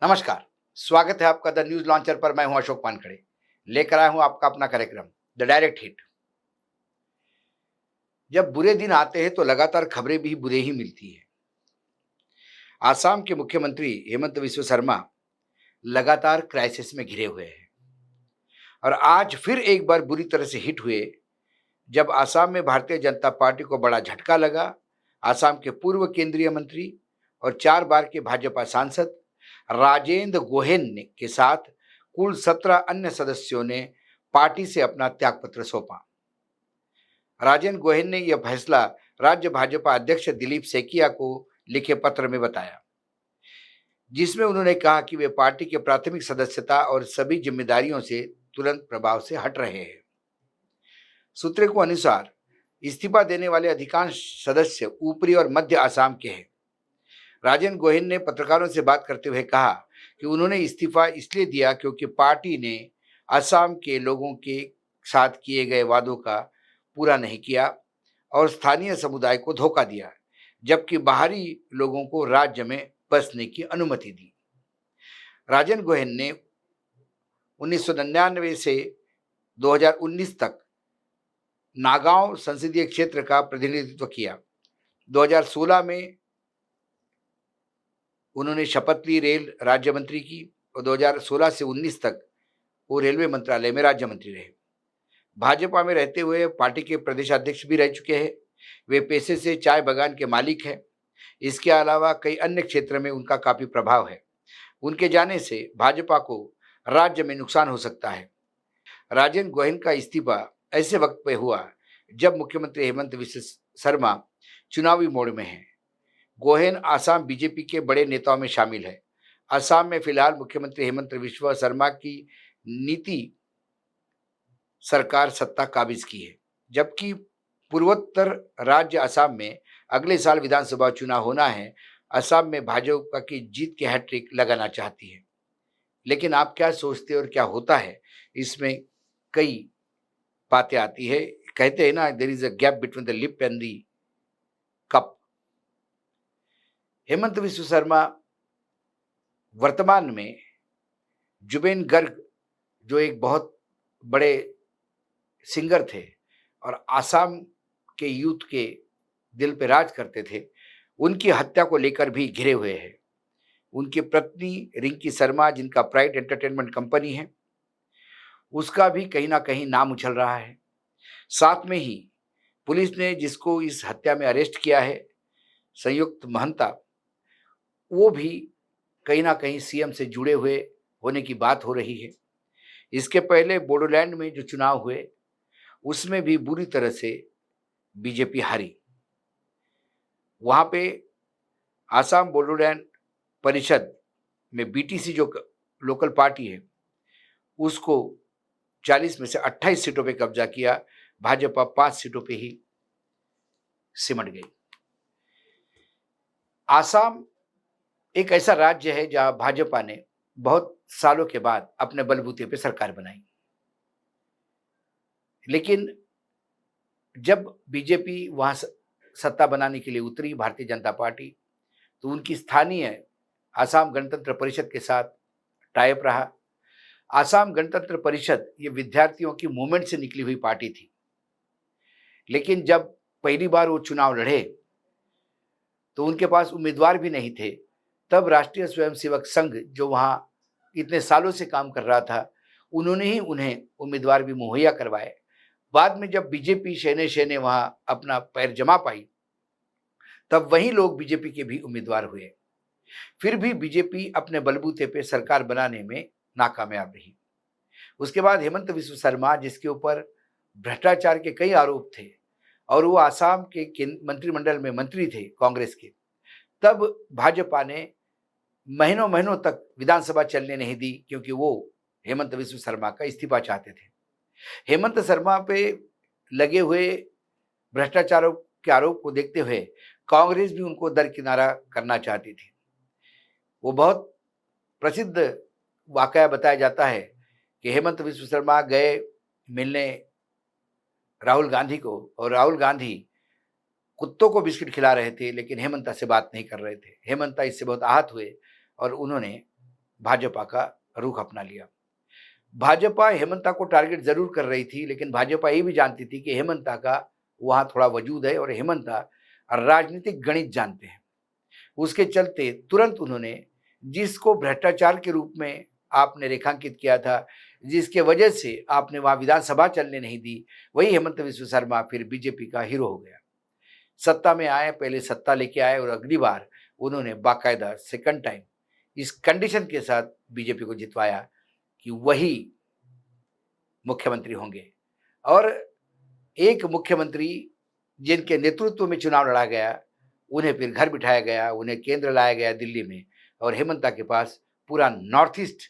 नमस्कार। स्वागत है आपका द न्यूज लॉन्चर पर। मैं हूं अशोक वानखड़े, लेकर आया हूं आपका अपना कार्यक्रम द डायरेक्ट हिट। जब बुरे दिन आते हैं तो लगातार खबरें भी बुरे ही मिलती है। आसाम के मुख्यमंत्री हेमंत विश्व शर्मा लगातार क्राइसिस में घिरे हुए हैं और आज फिर एक बार बुरी तरह से हिट हुए जब आसाम में भारतीय जनता पार्टी को बड़ा झटका लगा। आसाम के पूर्व केंद्रीय मंत्री और 4 बार के भाजपा सांसद राजेंद्र गोहेन के साथ कुल 17 अन्य सदस्यों ने पार्टी से अपना त्यागपत्र सौंपा। राजेंद्र गोहेन ने यह फैसला राज्य भाजपा अध्यक्ष दिलीप सैकिया को लिखे पत्र में बताया, जिसमें उन्होंने कहा कि वे पार्टी के प्राथमिक सदस्यता और सभी जिम्मेदारियों से तुरंत प्रभाव से हट रहे हैं। सूत्रों के अनुसार इस्तीफा देने वाले अधिकांश सदस्य ऊपरी और मध्य आसाम के हैं। राजेंद्र गोहेन ने पत्रकारों से बात करते हुए कहा कि उन्होंने इस्तीफा इसलिए दिया क्योंकि पार्टी ने असम के लोगों के साथ किए गए वादों का पूरा नहीं किया और स्थानीय समुदाय को धोखा दिया, जबकि बाहरी लोगों को राज्य में बसने की अनुमति दी। राजेंद्र गोहेन ने 1999 से 2019 तक नागांव संसदीय क्षेत्र का प्रतिनिधित्व किया। 2016 में उन्होंने शपथ ली रेल राज्य मंत्री की और 2016 से 19 तक वो रेलवे मंत्रालय में राज्य मंत्री रहे। भाजपा में रहते हुए पार्टी के प्रदेशाध्यक्ष भी रह चुके हैं। वे पेशे से चाय बागान के मालिक हैं। इसके अलावा कई अन्य क्षेत्र में उनका काफी प्रभाव है। उनके जाने से भाजपा को राज्य में नुकसान हो सकता है। राजेंद्र गोहेन का इस्तीफा ऐसे वक्त पे हुआ जब मुख्यमंत्री हेमंत विश्व शर्मा चुनावी मोड़ में हैं। गोहेन आसाम बीजेपी के बड़े नेताओं में शामिल है। असम में फिलहाल मुख्यमंत्री हेमंत विश्व शर्मा की नीति सरकार सत्ता काबिज की है, जबकि पूर्वोत्तर राज्य असम में अगले साल विधानसभा चुनाव होना है। असम में भाजपा की जीत की हैट्रिक लगाना चाहती है। लेकिन आप क्या सोचते हैं और क्या होता है, इसमें कई बातें आती है। कहते हैं ना, there is a gap between the lip and the cup. Himanta Biswa Sarma वर्तमान में जुबेन गर्ग, जो एक बहुत बड़े सिंगर थे और आसाम के यूथ के दिल पे राज करते थे, उनकी हत्या को लेकर भी घिरे हुए हैं। उनकी पत्नी रिंकी शर्मा, जिनका प्राइड एंटरटेनमेंट कंपनी है, उसका भी कहीं ना कहीं नाम उछल रहा है। साथ में ही पुलिस ने जिसको इस हत्या में अरेस्ट किया है, संयुक्त महंता, वो भी कहीं ना कहीं सीएम से जुड़े हुए होने की बात हो रही है। इसके पहले बोडोलैंड में जो चुनाव हुए उसमें भी बुरी तरह से बीजेपी हारी। वहां पे आसाम बोडोलैंड परिषद में बीटीसी जो लोकल पार्टी है, उसको 40 में से 28 सीटों पे कब्जा किया। भाजपा 5 सीटों पे ही सिमट गई। आसाम एक ऐसा राज्य है जहां भाजपा ने बहुत सालों के बाद अपने बलबूते पे सरकार बनाई। लेकिन जब बीजेपी वहां सत्ता बनाने के लिए उतरी, भारतीय जनता पार्टी, तो उनकी स्थानीय आसाम गणतंत्र परिषद के साथ टाइप रहा। आसाम गणतंत्र परिषद ये विद्यार्थियों की मूवमेंट से निकली हुई पार्टी थी। लेकिन जब पहली बार वो चुनाव लड़े तो उनके पास उम्मीदवार भी नहीं थे। तब राष्ट्रीय स्वयंसेवक संघ, जो वहां इतने सालों से काम कर रहा था, उन्होंने ही उन्हें उम्मीदवार भी मुहैया करवाए। बाद में जब बीजेपी शहने शहने वहां अपना पैर जमा पाई, तब वही लोग बीजेपी के भी उम्मीदवार हुए। फिर भी बीजेपी अपने बलबूते पे सरकार बनाने में नाकामयाब रही। उसके बाद हेमंत विश्व शर्मा, जिसके ऊपर भ्रष्टाचार के कई आरोप थे और वो आसाम के मंत्रिमंडल में मंत्री थे कांग्रेस के, तब भाजपा ने महीनों महीनों तक विधानसभा चलने नहीं दी, क्योंकि वो हेमंत विश्व शर्मा का इस्तीफा चाहते थे। हेमंत शर्मा पे लगे हुए भ्रष्टाचारों के आरोप को देखते हुए कांग्रेस भी उनको दरकिनारा करना चाहती थी। वो बहुत प्रसिद्ध वाकया बताया जाता है कि हेमंत विश्व शर्मा गए मिलने राहुल गांधी को, और राहुल गांधी कुत्तों को बिस्किट खिला रहे थे, लेकिन हेमंता से बात नहीं कर रहे थे। हेमंता इससे बहुत आहत हुए और उन्होंने भाजपा का रुख अपना लिया। भाजपा हेमंता को टारगेट जरूर कर रही थी, लेकिन भाजपा ये भी जानती थी कि हेमंता का वहां थोड़ा वजूद है और हेमंता राजनीतिक गणित जानते हैं। उसके चलते तुरंत उन्होंने, जिसको भ्रष्टाचार के रूप में आपने रेखांकित किया था, जिसके वजह से आपने वहां विधानसभा चलने नहीं दी, वही हेमंत विश्व शर्मा फिर बीजेपी का हीरो हो गया। सत्ता में आए, पहले सत्ता लेके आए और अगली बार उन्होंने बाकायदा सेकंड टाइम इस कंडीशन के साथ बीजेपी को जितवाया कि वही मुख्यमंत्री होंगे। और एक मुख्यमंत्री जिनके नेतृत्व में चुनाव लड़ा गया, उन्हें फिर घर बिठाया गया, उन्हें केंद्र लाया गया दिल्ली में, और हेमंता के पास पूरा नॉर्थ ईस्ट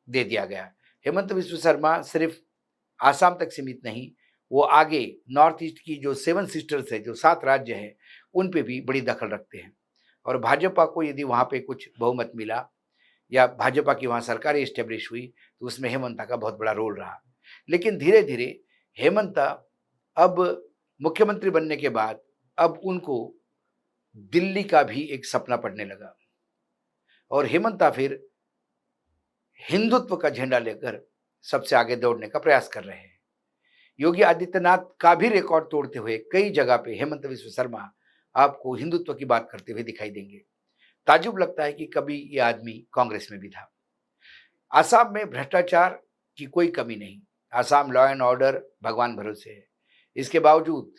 दे दिया गया। हेमंत विश्व शर्मा सिर्फ आसाम तक सीमित नहीं, वो आगे नॉर्थ ईस्ट की जो 7 सिस्टर्स है, जो 7 राज्य हैं, उन पे भी बड़ी दखल रखते हैं। और भाजपा को यदि वहाँ पे कुछ बहुमत मिला या भाजपा की वहाँ सरकार एस्टेब्लिश हुई, तो उसमें हेमंता का बहुत बड़ा रोल रहा। लेकिन धीरे धीरे हेमंता अब मुख्यमंत्री बनने के बाद अब उनको दिल्ली का भी एक सपना पड़ने लगा, और हेमंता फिर हिंदुत्व का झंडा लेकर सबसे आगे दौड़ने का प्रयास कर रहे हैं। योगी आदित्यनाथ का भी रिकॉर्ड तोड़ते हुए कई जगह पे हेमंत विश्व शर्मा आपको हिंदुत्व की बात करते हुए दिखाई देंगे। ताज्जुब लगता है कि कभी ये आदमी कांग्रेस में भी था। आसाम में भ्रष्टाचार की कोई कमी नहीं, आसाम लॉ एंड ऑर्डर भगवान भरोसे है। इसके बावजूद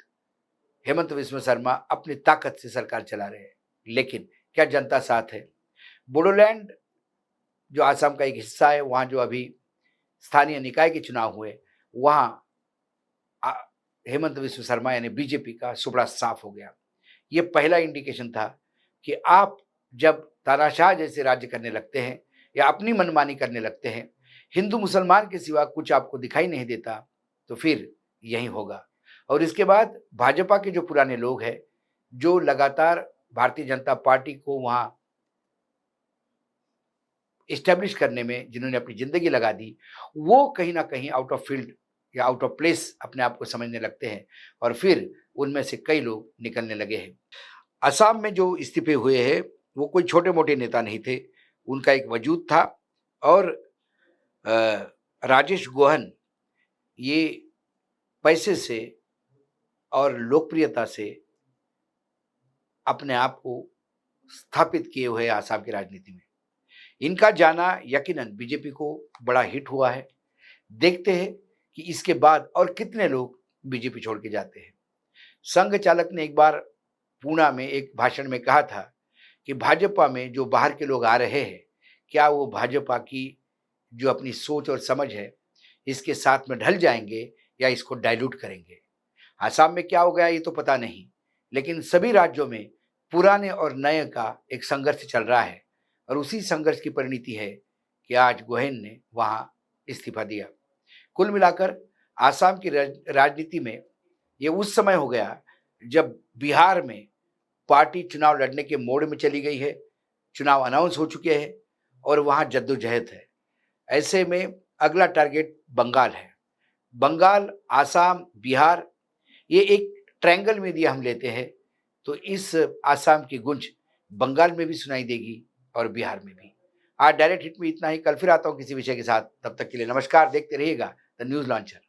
हेमंत विश्व शर्मा अपनी ताकत से सरकार चला रहे हैं, लेकिन क्या जनता साथ है? बोडोलैंड जो आसाम का एक हिस्सा है, वहां जो अभी स्थानीय निकाय के चुनाव हुए, वहां हेमंत विश्व शर्मा यानी बीजेपी का सुपड़ा साफ हो गया। ये पहला इंडिकेशन था कि आप जब तानाशाह जैसे राज्य करने लगते हैं या अपनी मनमानी करने लगते हैं, हिंदू मुसलमान के सिवा कुछ आपको दिखाई नहीं देता, तो फिर यही होगा। और इसके बाद भाजपा के जो पुराने लोग हैं, जो लगातार भारतीय जनता पार्टी को वहां इस्टेब्लिश करने में जिन्होंने अपनी जिंदगी लगा दी, वो कहीं ना कहीं आउट ऑफ फील्ड या आउट ऑफ प्लेस अपने आप को समझने लगते हैं, और फिर उनमें से कई लोग निकलने लगे हैं। असम में जो इस्तीफे हुए हैं, वो कोई छोटे मोटे नेता नहीं थे, उनका एक वजूद था। और राजेश गोहन ये पैसे से और लोकप्रियता से अपने आप को स्थापित किए हुए आसाम की राजनीति में। इनका जाना यकीनन बीजेपी को बड़ा हिट हुआ है। देखते हैं कि इसके बाद और कितने लोग बीजेपी छोड़ के जाते हैं। संघ चालक ने एक बार पूना में एक भाषण में कहा था कि भाजपा में जो बाहर के लोग आ रहे हैं, क्या वो भाजपा की जो अपनी सोच और समझ है, इसके साथ में ढल जाएंगे या इसको डाइल्यूट करेंगे। आसाम में क्या हो गया ये तो पता नहीं, लेकिन सभी राज्यों में पुराने और नए का एक संघर्ष चल रहा है, और उसी संघर्ष की परिणति है कि आज गोहेन ने वहां इस्तीफा दिया। कुल मिलाकर आसाम की राजनीति में ये उस समय हो गया जब बिहार में पार्टी चुनाव लड़ने के मोड़ में चली गई है, चुनाव अनाउंस हो चुके हैं और वहां जद्दोजहद है। ऐसे में अगला टारगेट बंगाल है। बंगाल, आसाम, बिहार, ये एक ट्रायंगल में दिया हम लेते हैं, तो इस आसाम की गूंज बंगाल में भी सुनाई देगी और बिहार में भी। आज डायरेक्ट हिट में इतना ही। कल फिर आता हूं किसी विषय के साथ। तब तक के लिए नमस्कार। देखते रहिएगा द न्यूज लॉन्चर।